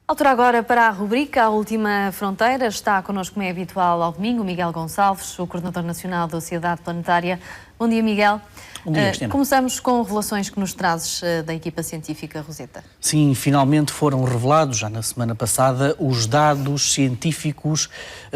Altura agora para a rubrica A Última Fronteira. Está connosco, como é habitual, ao domingo, o Miguel Gonçalves, o Coordenador Nacional da Sociedade Planetária. Bom dia, Miguel. Bom dia, Cristina. Começamos com revelações que nos trazes da equipa científica Rosetta. Sim, finalmente foram revelados, já na semana passada, os dados científicos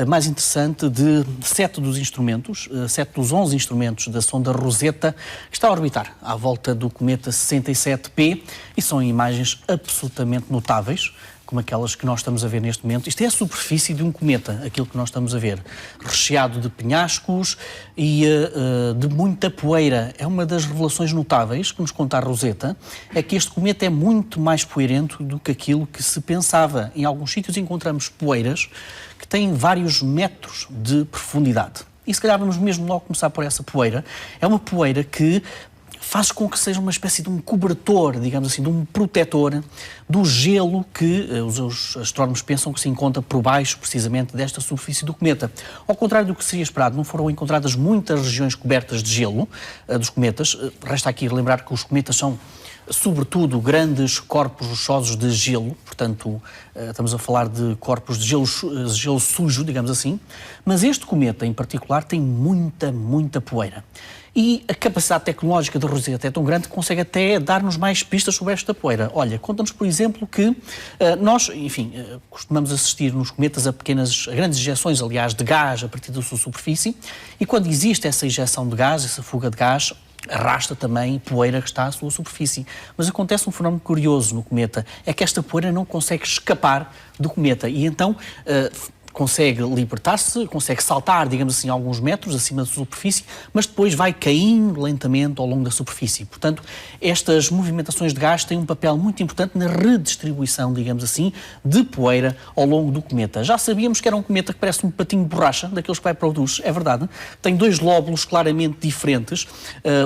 mais interessantes de 7 dos instrumentos, 7 dos 11 instrumentos da sonda Rosetta, que está a orbitar à volta do cometa 67P, e são imagens absolutamente notáveis, como aquelas que nós estamos a ver neste momento. Isto é a superfície de um cometa, aquilo que nós estamos a ver, recheado de penhascos e de muita poeira. É uma das revelações notáveis que nos conta a Rosetta, é que este cometa é muito mais poeirento do que aquilo que se pensava. Em alguns sítios encontramos poeiras que têm vários metros de profundidade. E se calhar vamos mesmo logo começar por essa poeira. É uma poeira que faz com que seja uma espécie de um cobertor, digamos assim, de um protetor do gelo que os astrónomos pensam que se encontra por baixo, precisamente, desta superfície do cometa. Ao contrário do que seria esperado, não foram encontradas muitas regiões cobertas de gelo dos cometas. Resta aqui lembrar que os cometas são, sobretudo, grandes corpos rochosos de gelo, portanto, estamos a falar de corpos de gelo sujo, digamos assim, mas este cometa, em particular, tem muita poeira. E a capacidade tecnológica da Rosetta é tão grande que consegue até dar-nos mais pistas sobre esta poeira. Olha, conta-nos, por exemplo, que nós, enfim, costumamos assistir nos cometas a grandes injeções, aliás, de gás a partir da sua superfície, e quando existe essa injeção de gás, essa fuga de gás, arrasta também poeira que está à sua superfície. Mas acontece um fenómeno curioso no cometa, é que esta poeira não consegue escapar do cometa e então consegue libertar-se, consegue saltar, digamos assim, alguns metros acima da superfície, mas depois vai caindo lentamente ao longo da superfície. Portanto, estas movimentações de gás têm um papel muito importante na redistribuição, digamos assim, de poeira ao longo do cometa. Já sabíamos que era um cometa que parece um patinho de borracha, daqueles que vai para o duche, é verdade. Tem dois lóbulos claramente diferentes.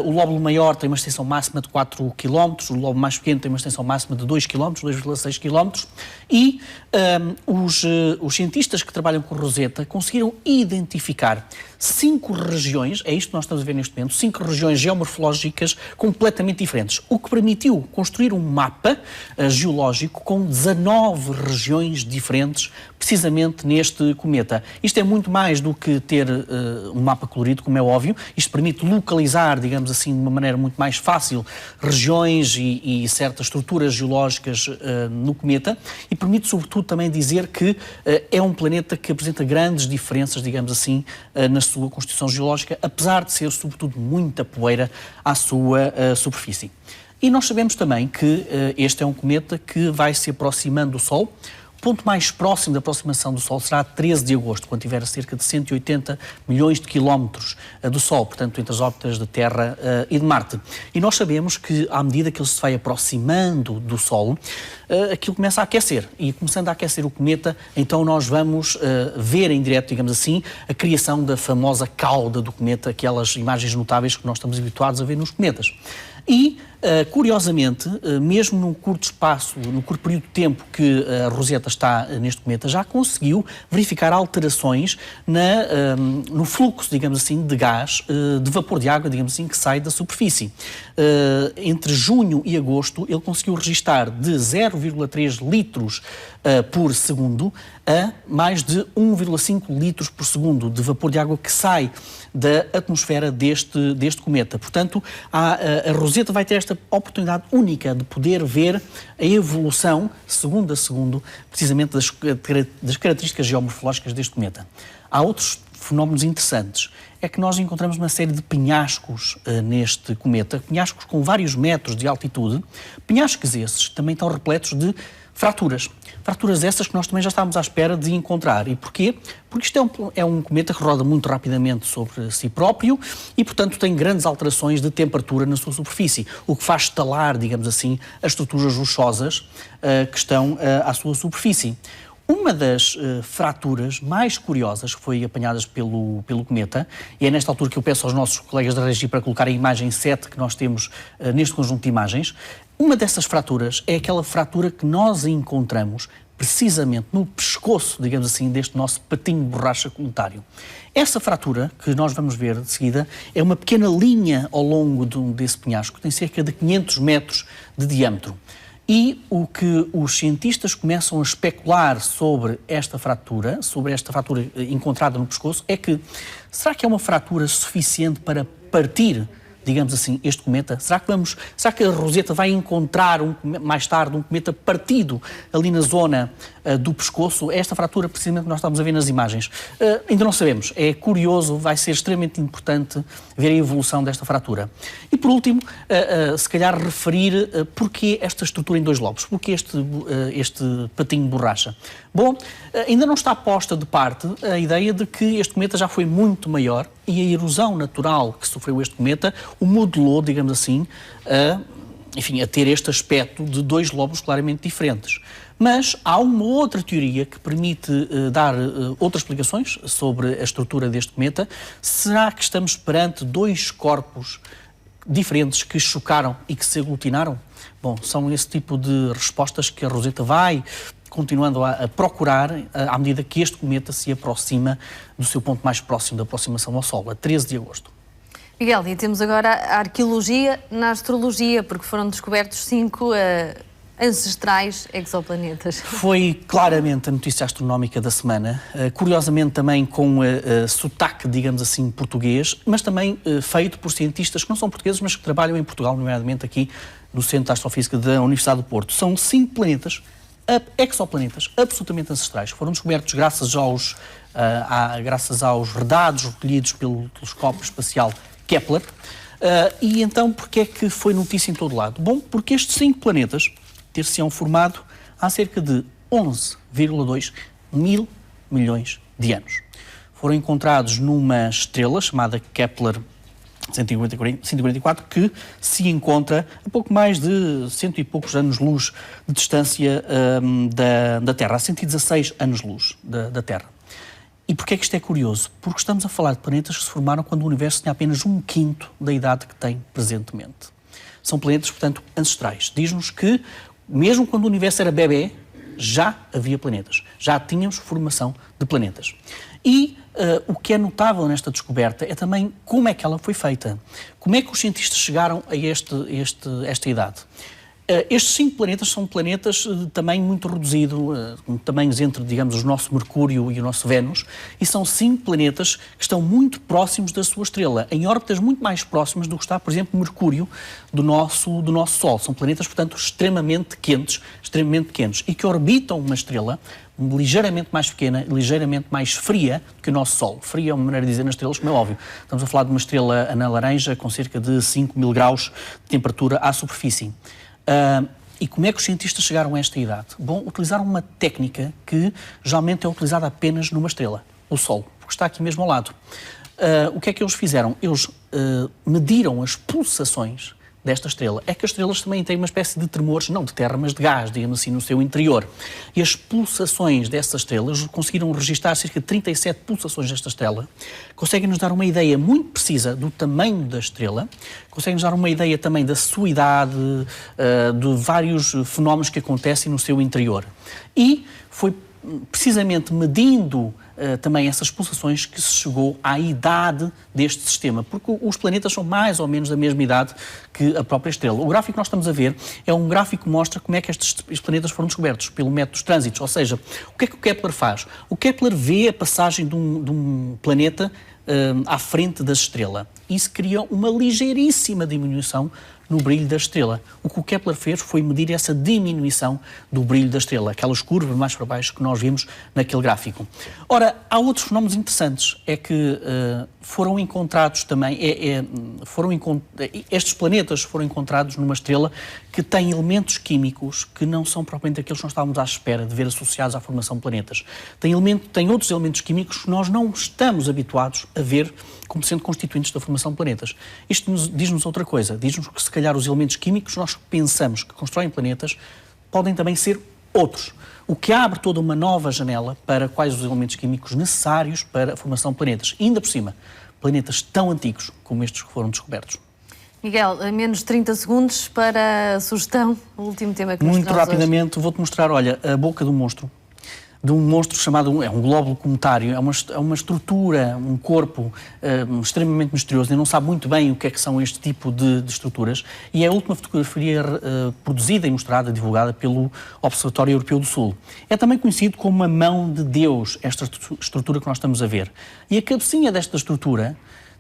O lóbulo maior tem uma extensão máxima de 4 km, o lóbulo mais pequeno tem uma extensão máxima de 2 km, 2,6 km, e os cientistas que trabalham com Rosetta conseguiram identificar 5 regiões, é isto que nós estamos a ver neste momento, 5 regiões geomorfológicas completamente diferentes, o que permitiu construir um mapa geológico com 19 regiões diferentes, precisamente neste cometa. Isto é muito mais do que ter um mapa colorido, como é óbvio. Isto permite localizar, digamos assim, de uma maneira muito mais fácil, regiões e certas estruturas geológicas no cometa, e permite, sobretudo, também dizer que é um planeta que apresenta grandes diferenças, digamos assim, na sua constituição geológica, apesar de ser, sobretudo, muita poeira à sua superfície. E nós sabemos também que este é um cometa que vai se aproximando do Sol. O ponto mais próximo da aproximação do Sol será 13 de agosto, quando tiver a cerca de 180 milhões de quilómetros do Sol, portanto, entre as órbitas da Terra e de Marte. E nós sabemos que, à medida que ele se vai aproximando do Sol, aquilo começa a aquecer. E, começando a aquecer o cometa, então nós vamos ver em direto, digamos assim, a criação da famosa cauda do cometa, aquelas imagens notáveis que nós estamos habituados a ver nos cometas. E, curiosamente, mesmo num curto espaço, num curto período de tempo que a Rosetta está neste cometa, já conseguiu verificar alterações no fluxo, digamos assim, de gás, de vapor de água, digamos assim, que sai da superfície. Entre junho e agosto, ele conseguiu registar de 0,3 litros por segundo a mais de 1,5 litros por segundo de vapor de água que sai da atmosfera deste cometa. Portanto, a Rosetta vai ter esta oportunidade única de poder ver a evolução, segundo a segundo, precisamente das características geomorfológicas deste cometa. Há outros fenómenos interessantes. É que nós encontramos uma série de penhascos neste cometa, penhascos com vários metros de altitude, penhascos esses também estão repletos de fraturas. Fraturas essas que nós também já estávamos à espera de encontrar. E porquê? Porque isto é um cometa que roda muito rapidamente sobre si próprio e, portanto, tem grandes alterações de temperatura na sua superfície, o que faz estalar, digamos assim, as estruturas rochosas que estão à sua superfície. Uma das fraturas mais curiosas que foi apanhadas pelo cometa, e é nesta altura que eu peço aos nossos colegas da Regi para colocar a imagem 7 que nós temos neste conjunto de imagens, uma dessas fraturas é aquela fratura que nós encontramos precisamente no pescoço, digamos assim, deste nosso patinho de borracha planetário. Essa fratura, que nós vamos ver de seguida, é uma pequena linha ao longo desse penhasco, que tem cerca de 500 metros de diâmetro. E o que os cientistas começam a especular sobre esta fratura encontrada no pescoço, é que será que é uma fratura suficiente para partir, digamos assim, este cometa? Será que a Rosetta vai encontrar mais tarde um cometa partido ali na zona do pescoço? É esta fratura precisamente que nós estamos a ver nas imagens. Ainda não sabemos. É curioso, vai ser extremamente importante ver a evolução desta fratura. E por último, se calhar referir porquê esta estrutura em dois lobos, porquê este patinho de borracha. Bom, ainda não está posta de parte a ideia de que este cometa já foi muito maior e a erosão natural que sofreu este cometa o modelou, digamos assim, a ter este aspecto de dois lobos claramente diferentes. Mas há uma outra teoria que permite dar outras explicações sobre a estrutura deste cometa. Será que estamos perante dois corpos diferentes que chocaram e que se aglutinaram? Bom, são esse tipo de respostas que a Rosetta vai continuando a procurar à medida que este cometa se aproxima do seu ponto mais próximo da aproximação ao Sol, a 13 de agosto. Miguel, e temos agora a arqueologia na astrologia, porque foram descobertos 5 ancestrais exoplanetas. Foi claramente a notícia astronómica da semana, curiosamente também com sotaque, digamos assim, português, mas também feito por cientistas que não são portugueses, mas que trabalham em Portugal, nomeadamente aqui no Centro de Astrofísica da Universidade do Porto. São 5 planetas, exoplanetas, absolutamente ancestrais. Foram descobertos graças aos redados recolhidos pelo telescópio espacial Kepler. E então, porquê é que foi notícia em todo lado? Bom, porque estes 5 planetas ter-se-ão formado há cerca de 11,2 mil milhões de anos. Foram encontrados numa estrela chamada Kepler 144, que se encontra a pouco mais de 100 e poucos anos-luz de distância da Terra, a 116 anos-luz da Terra. E porquê é que isto é curioso? Porque estamos a falar de planetas que se formaram quando o universo tinha apenas 1/5 da idade que tem presentemente. São planetas, portanto, ancestrais. Diz-nos que, mesmo quando o universo era bebê, já havia planetas. Já tínhamos formação de planetas. E o que é notável nesta descoberta é também como é que ela foi feita. Como é que os cientistas chegaram a esta idade? Estes 5 planetas são planetas de tamanho muito reduzido, com tamanhos entre, digamos, o nosso Mercúrio e o nosso Vênus, e são 5 planetas que estão muito próximos da sua estrela, em órbitas muito mais próximas do que está, por exemplo, Mercúrio do nosso Sol. São planetas, portanto, extremamente quentes, e que orbitam uma estrela ligeiramente mais pequena e ligeiramente mais fria do que o nosso Sol. Fria é uma maneira de dizer nas estrelas, como é óbvio. Estamos a falar de uma estrela anã laranja com cerca de 5.000 graus de temperatura à superfície. E como é que os cientistas chegaram a esta idade? Bom, utilizaram uma técnica que geralmente é utilizada apenas numa estrela, o Sol, porque está aqui mesmo ao lado. O que é que eles fizeram? Eles mediram as pulsações desta estrela. É que as estrelas também têm uma espécie de tremores, não de terra, mas de gás, digamos assim, no seu interior. E as pulsações dessas estrelas, conseguiram registrar cerca de 37 pulsações desta estrela, conseguem-nos dar uma ideia muito precisa do tamanho da estrela, conseguem-nos dar uma ideia também da sua idade, de vários fenómenos que acontecem no seu interior. E foi precisamente medindo também essas pulsações que se chegou à idade deste sistema, porque os planetas são mais ou menos da mesma idade que a própria estrela. O gráfico que nós estamos a ver é um gráfico que mostra como é que estes planetas foram descobertos, pelo método dos trânsitos, ou seja, o que é que o Kepler faz? O Kepler vê a passagem de um planeta à frente da estrela. Isso cria uma ligeiríssima diminuição no brilho da estrela. O que o Kepler fez foi medir essa diminuição do brilho da estrela, aquelas curvas mais para baixo que nós vimos naquele gráfico. Ora, há outros fenómenos interessantes, é que foram encontrados também, estes planetas foram encontrados numa estrela que tem elementos químicos que não são propriamente aqueles que nós estávamos à espera de ver associados à formação de planetas. Tem outros elementos químicos que nós não estamos habituados a ver como sendo constituintes da formação de planetas. Isto diz-nos outra coisa, diz-nos que se calhar os elementos químicos que nós pensamos que constroem planetas podem também ser outros, o que abre toda uma nova janela para quais os elementos químicos necessários para a formação de planetas. E ainda por cima, planetas tão antigos como estes que foram descobertos. Miguel, a menos de 30 segundos para a sugestão, o último tema que nos Muito rapidamente, vou-te mostrar, olha, a boca do monstro. de um monstro chamado, é um glóbulo cometário, é uma estrutura, um corpo extremamente misterioso, e não sabe muito bem o que é que são este tipo de estruturas, e é a última fotografia produzida e mostrada, divulgada pelo Observatório Europeu do Sul. É também conhecido como a mão de Deus, esta estrutura que nós estamos a ver. E a cabecinha desta estrutura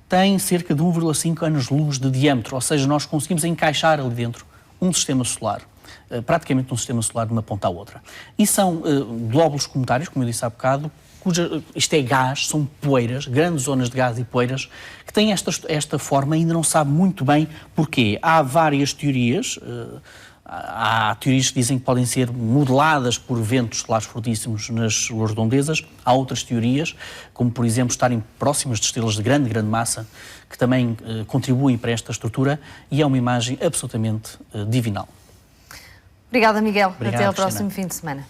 tem cerca de 1,5 anos-luz de diâmetro, ou seja, nós conseguimos encaixar ali dentro um sistema solar. Praticamente um sistema solar de uma ponta à outra. E são glóbulos cometários, como eu disse há bocado, isto é gás, são poeiras, grandes zonas de gás e poeiras, que têm esta forma e ainda não sabe muito bem porquê. Há várias teorias, há teorias que dizem que podem ser modeladas por ventos solares fortíssimos nas redondezas, há outras teorias, como por exemplo estarem próximas de estrelas de grande massa, que também contribuem para esta estrutura, e é uma imagem absolutamente divinal. Obrigada, Miguel. Obrigado, até ao Cristina. próximo fim de semana.